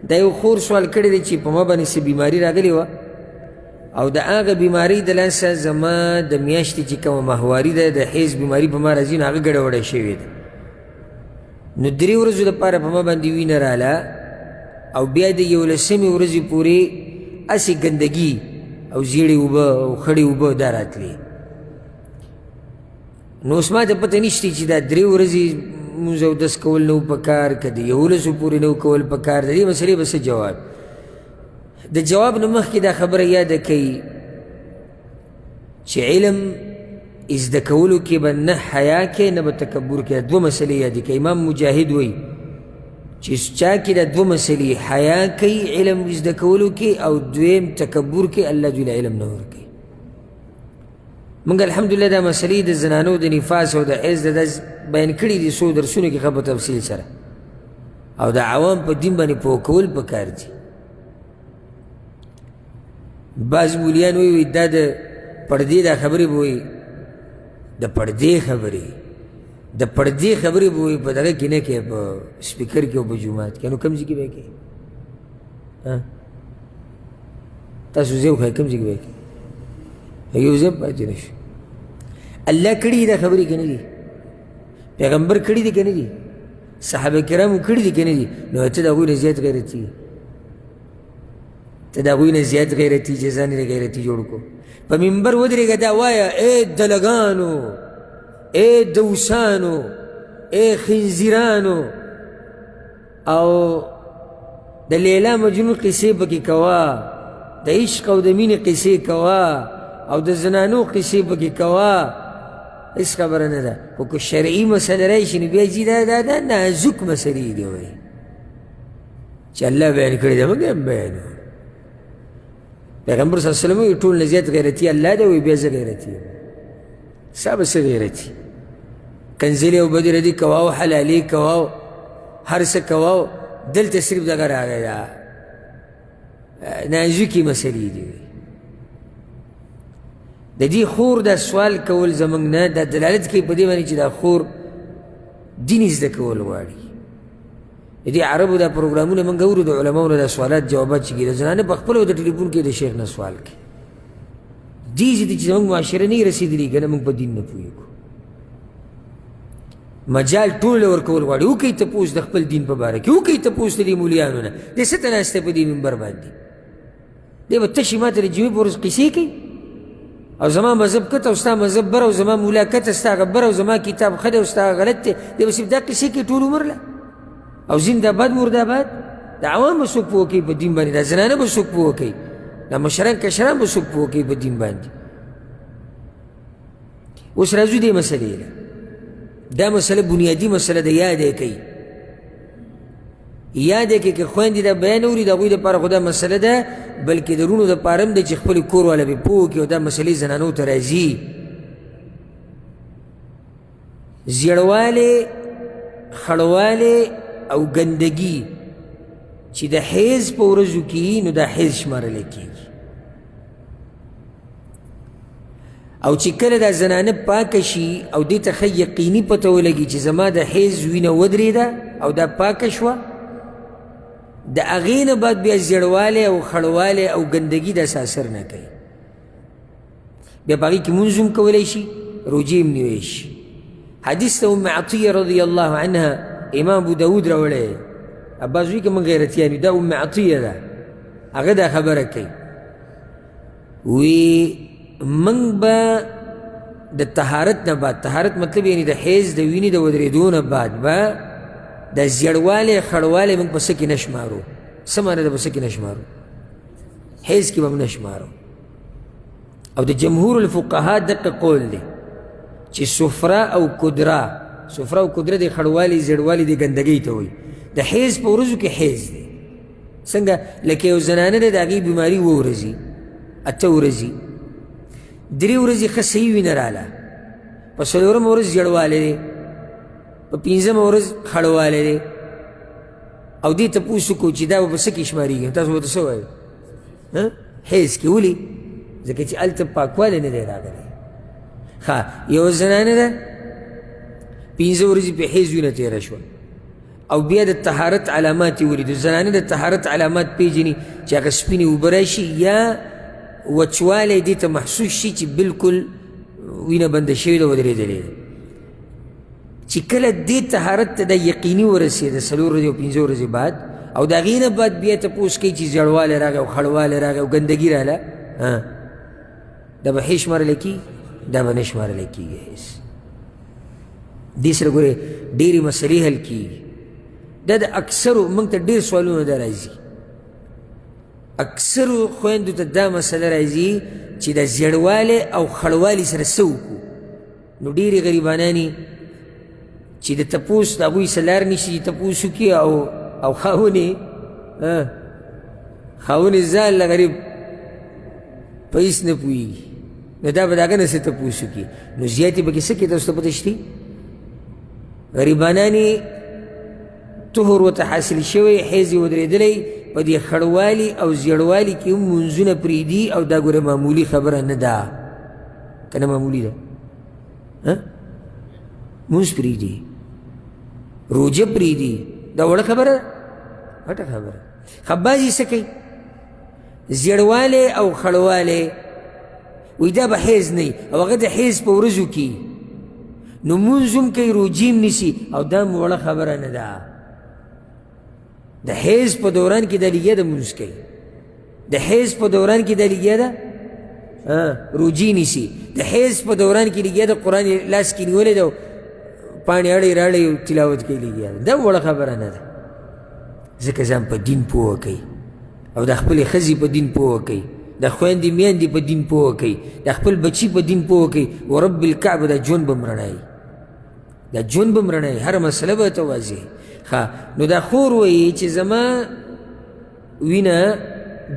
دا یو خور سوال کړی دی چې په ما باندې څه بیماري راغلې وه او د هغه بیمارۍ د لاسه زما د میاشتې چې کومه ماهواري ده د حیض بیماري په ما راځي نو هغه ګډوډه شوې ده نو 3 ورځو دپاره په ما باندې وینه راله او بیا د 11مې ورځې پورې هسې ګندګي او زیړې اوبه او خړې اوبه دا راتلې نو اوس ما ته پته نشته چې دا 3 ورځې مونځ اودس کول نه و پکار که د 11 پورې نه و کول پکار د دې مسلې به څه جواب د جواب نه مخکې دا خبره یاده کوي چې علم زده کولو کې به نه حیا کې نه به تکبر کې 2 مسلې یادې کوي امام مجاهد وایي چې چا کې دا 2 مسلې حیا کوي علم زده کولو کې او دویم تکبر کې الله دوی له علم نه ورکوي موږ الحمدلله دا مسلې د زنانو د نفاس او د حیض د بیان کړي دي څو درسونو کې ښه په تفصیل سره او د عوام په دین باندې پوه کول پکار دي بعض مولیان وایي دا د پردې دا خبرې به وایي د پردې خبرې به وایي په دغه کې نه کوي په سپیکر کې او په جومات کې نو کوم ځای کې به یې کوي تاسو ځای وښایئ کوم ځای کې به یې کوي یو ځای پاتې نه شو الله کړي دا خبرې که نه دي پیغمبر کړي دي که نه دي صحابه کرامو کړي دي که نه دي نو ته د هغوی نه زیات غیرتي ته د هغوی نه زیات غیرتي چې ځان یې غیرتي جوړ کړو په منبر ودرېږه دا وایه ای دلګانو ای دوسانو ای خنزیرانو او د لیلا مجنون قصې پکې کوه د عشق او د مینې قصې کوه او د زنانو قصې پکې کوه هېڅ خبره نه ده خو که شرعي مسله راشي نو بیا چې دا نازک مسلې دي وایي چې الله بیان کړي ده موږ هم بیانوو پیغمبر صلی الله علیه وسلم وایي ټول نه زیات غیرتي الله ده وایي بیا زه غیرتي یم ستا به څه غیرتي کنځلې او بدې ردي کوه او حلالې کوه او هر څه کوه دلته صرف دغه راغی دا نازکې مسلې دي د دې خور دا سوال کول زموږ نه دا دلالت کوي په دې باندې چې دا خور دین زده کول غواړي د دې عربو دا پروګرامونه موږ اورو د علماو نه دا سوالات جوابات چې کېږي د زنانه په خپله د ټلیفون کې د شیخ نه سوال کوي دې ضدي چې زموږ معاشره نه یې رسېدلي که نه موږ په دین نه پوهېږو مجال ټول له ورکول غواړي وکړئ تپوس د خپل دین په باره کې وکړئ تپوس د دې مولیانو نه دې څه ته ناسته په دې منبر باندې دی به تشي ما ته د جمعې په ورځ قیسې کوي او زما مذهب کته او ستا مذهب بر او زما مولا کته ستا هغه بر او زما کتاب ښه دی او ستا هغه غلط دی دی به صرف دا قیسې کوي ټول عمر له او زنده‌باد مرده‌باد د عوام به څوک پوه کوي په دین باندې دا زنانه به څوک پوه کوي دا مشران کشران به څوک پوه کوي په دین باندې اوس راځو دې مسلې له دا مسله بنیادي مسله ده یاد یې کوي یاد یې کوي که خویندې دا بیان اوري د هغوی دپاره خو دا مسله ده بلکې د رونو دپاره هم ده چې خپلې کور والا به پوه کړي او دا مسلې زنانو ته راځي زیړوالی خړوالی او ګندګي چې د حیض په ورځو کې نو دا حیض شمارلی کېږي او چې کله دا زنانه پاکه شي او دې ته ښه یقیني پته ولګي چې زما د حیض وینه ودرېده او دا پاکه شوه د هغې نه بعد بیا زیړوالی او خړوالی او ګندګي داسې اثر نه کوي بیا په هغې کې مونځ هم کولی شي روجې هم نیوی شي حدیث ته ام عطیه رضی الله عنها امام ابو داود راوړی عباس وایي که موږ غیرتیان یو دا ام عطیه ده هغه دا خبره کوي وی موږ به د طهارت نه بعد طهارت مطلب یعنی د حیض د وینې د ودرېدو نه بعد به د زیړوالی خړوالی موږ په څه کې نه شمارو څه معنی ده په څه کې نه شمارو حیض کې به هم نه شمارو او د جمهور الفقها دقه قول دی چې سفره او قدره سفره او قدره د خړوالي زیړوالي د ګندګۍ ته وایي د حیض په ورځو کې حیض دی څنګه لکه یو زنانه ده د هغې بیماري 2 ورځې 8 ورځې 3 ورځې ښه صحیح وینه راله په 4مه ورځ زیړوالی دی په 5مه ورځ خړوالی دی او دې تپوس وکړو چې دا به په څه کې شمارېږي تاسو ورته څه وایئ حیض کې ولې ځکه چې هلته پاکوالی نه دی راغلی ښه یو زنانه ده 5 ورځې په حیض وینه تېره شوه او بیا د طهارت علامات یې ولیدو. زنانه د طهارت علامات پیژني چې هغه سپینې اوبه راشي یا وچوالی دې ته محسوس شي چې بلکل وینه بنده شوې ده ودرېدلې ده. چې کله دې طهارت ته دا یقیني ورسېده 4 ورځې او 5 ورځې بعد او د هغې نه بعد بیا تپوس کوي چې زیړوالی راغی او خړوالی راغی او ګندګي راغله، دا به ښې شمارلی کېږي؟ دا به نه شمارلی کېږي هېڅ. دې سره ګورې ډېرې مسلې حل کېږي. دا د اکثرو موږ ته ډېر سوالونه دا راځي، اکثرو خویندو ته دا مسله راځي چې د زیړوالي او خړوالي سره څه وکړو. نو ډېرې غریبانانې چې د تپوس د هغوی څه لار نشي چې تپوس وکړي او خاونې ځان له غریب په هېڅ نه پوهېږي، نو دا به د هغه نه څه تپوس وکړي. نو زیاتې پکې څه کوي تاسو ته پته شتې؟ غریبانانې طهر ورته حاصل شوی، حیض یې ودرېدلی، په دې خړوالي او زیړوالي کې هم منځونه پرېږدي او دا ګوره معمولي خبره نه ده، که نه معمولي ده؟ مونځ پرېږدي، روژه پرېږدي، دا وړه خبره ده؟ غټه خبره. ښه بعضې څه کوي؟ زیړوالی او خړوالی وایي دا به حیض نه وي او هغه د حیض په ورځو کې نو مونځ هم کوي، روجې هم نیسي او دا هم وړه خبره نه ده. د حیض په دوران کې دا لګیا ده مونځ کوي، د حیض په دوران کې دا لګیا ده روجې نیسي، د حیض په دوران کې لګیا ده قرآن لاس کې نیولی ده پاڼې اړی راړی تلاوت کوي لګیا ده. دا وړه خبره نه ده. ځکه ځان په دین پوهه کوي او د خپلې ښځې په دین پوهه کوي، د خویندې میندې په دین پوهه کوي، د خپل بچي په دین پوهه کوي. ورب الکعبه دا ژوند به م رڼایي، دا ژوند به م رڼایي، هره مسله به ته واضح. ښه نو دا خور وایي چې زما وینه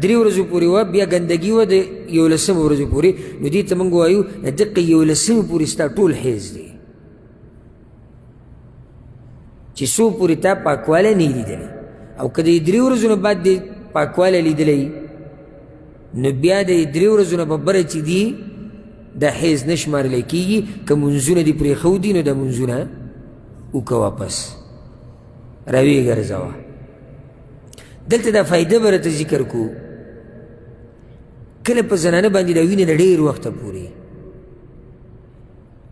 3 ورځو پورې وه، بیا ګندګي وه د 11 ورځو پورې، نو دې ته موږ وایو د دقې 11 پورې ستا ټول حیض دی، چې څو پورې تا پاکوالی نه لیدلی. او که د 3 ورځو نه بعد دې پاکوالی لیدلی نو بیا د 3 ورځو نه به بره چې دي دا حیض نه شمارلی کېږي. که منځونه دې پرېښودي نو دا منځونه وکړه واپس راویې ګرځوه. دلته دا فایده به راته ذکر کو. کله په زنانه باندې دا وینه د ډېر وخته پورې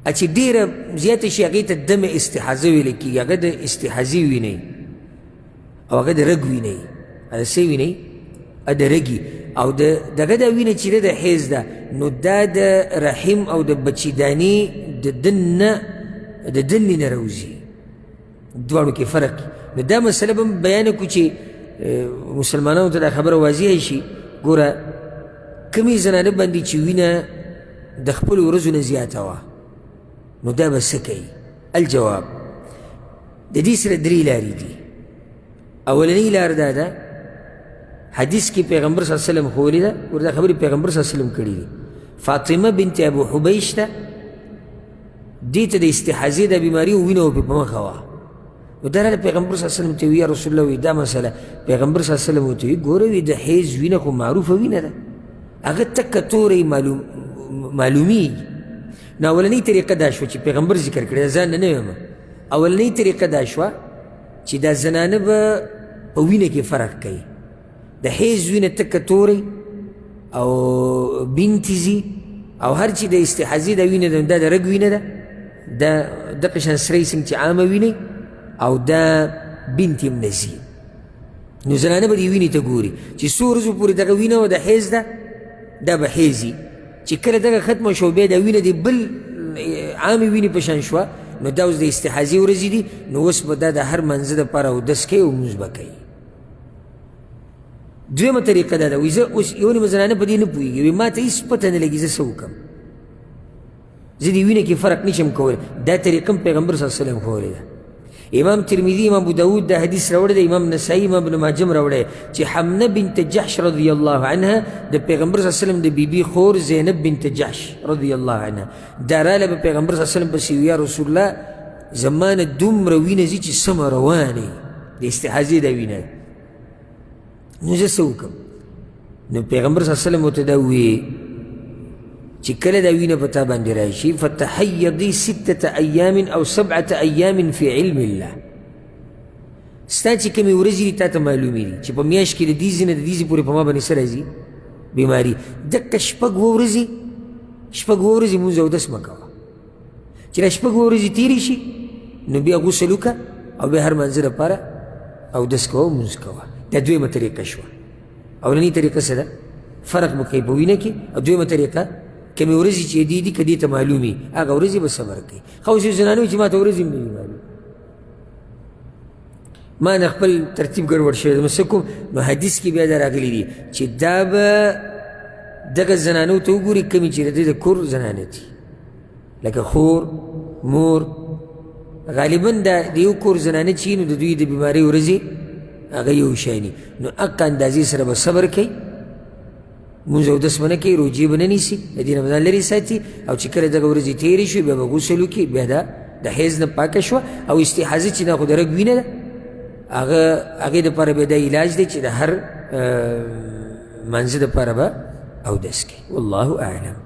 چې ډېره زیاته شي هغې ته دم استحاضه ویلی کېږي، هغه د استحاضې وینئ او هغه د رګ وینئ، د څه وینئ؟ د رګي. او دغه دا وینه چې ده د حیض ده، نو دا د رحم او د بچیدانې د دنې نه راوځي، دواړو کې فرق. نو دا مسله به بیانه کړو چې مسلمانانو ته دا خبره واضحه شي. ګوره کمې زنانه باندې چې وینه د خپلو ورځو نه زیاته وه نو دا به څه کوي؟ الجواب د دې سره 3 لارې دي. اولنۍ لار دا ده، حدیث کې پیغمبر صلی الله علیه وسلم ښوولې ده، وردا خبرې پیغمبر صلی الله علیه وسلم کړي دي. فاطمه بنت ابو حبیش ته دې ته د استحاضې د بیماري وینه په مخه وه، نو دا راله پیغمبر صلی الله علیه وسلم ته وی یا رسول الله وی دا مسله. پیغمبر صلی الله علیه وسلم ورته وی ګوره وی د حیض وینه خو معروفه وینه ده، هغه تکه تورې معلومیږي. نو اولنۍ طریقه دا شوه چې پیغمبر ذکر کړې ده، ځان نه وایم. اولنۍ طریقه دا شوه چې دا زنانه به په وینه کې فرق کوي، د حیض وینه تکه تورې او بینتې ځي، او هر چې د استحاضې د وینه ده دا د رګ وینه ده، دا دقه شان سرۍ څنګه چې عامه وینئ او دا بینت هم نه ځي. نو زنانه به دې وینې ته ګوري چې څو ورځو پورې دغه وینه وه د حیض ده، دا به حیضي. چې کله دغه ختمه شوه بیا دا وینه دې بل عامې وینې په شان شوه، نو دا اوس د استحاضې ورځې دي، نو اوس به دا د هر منځه دپاره اودس کوي او لمونځ به کوي. دویمه طریقه دا ده، وایي زه اوس یو نیمه زنانه په دې نه پوهېږي، وایي ما ته هېڅ پته نه لګي زه څه وکړم، زه دې وینه کې فرق نشم کولی. دا طریقه هم پیغمبر صلی الله علیه وسلم ښوولې ده. امام ترمذي، امام ابو داود دا حدیث راوړی دی، امام نسائی، امام ابن ماجه هم راوړی چې حمنه بنت جحش رضی الله عنها د پیغمبر صلی الله علیه وسلم د بیبي خور زینب بنت جحش رضی الله عنها دا راله به پیغمبر صلی الله علیه وسلم پسې وی یا رسول الله زما نه دومره وینه ځي چې سمه روانې د استحاضې دا وینه، نو زه څه وکړم؟ نو پیغمبر صلی الله علیه وسلم ورته دا وویې چې کله دا وینه په تا باندې راشي فتحیضي 6 ایام او 7 ایام فی علم الله، ستا چې کومې ورځې دي تا ته معلومې دي چې په میاشت کې د دې ځای نه د دې ځای پورې په ما باندې څه راځي بیماري دقه شپږ اووه ورځې مونځ اودس مه کوه چې دا شپږ اووه ورځې تېرې شي نو بیا غسل وکړه او بیا هر مانځه دپاره اودس کوه مونځ کوه دا دویمه طریقه شوه اولنۍ طریقه څه ده فرق به کوي په وینه کې او دویمه طریقه کومې ورځې چې دي دي که دې ته معلومي هغه ورځې به صبر کوي خو اوس یو زنانه وي چې ما ته ورځې هم نه دي معلوم ما نه خپل ترتیب ګډوډ شوی نو څه کوم نو حدیث کې بیا دا راغلي دي چې دا به دغه زنانو ته وګوري کومې چې د دې د کور زنانه دي لکه خور مور غالبا د یو کور زنانه چې نو د دوی د بیمارۍ ورځې هغه یو شی نو هغه اندازې سره به صبر کوي مونځ اودس به نه کوي روجې به نه نیسي د دې رمضان لرې ساتي او چې کله دغه ورځې تېرې شوې بیا به غسل وکړي بیا د حیض نه پاکه شوه او استحاضه چې دا خو د رګ وینه ده هغې دپاره بیا دا علاج دی چې د هر مانځه دپاره به اودس کوي والله اعلم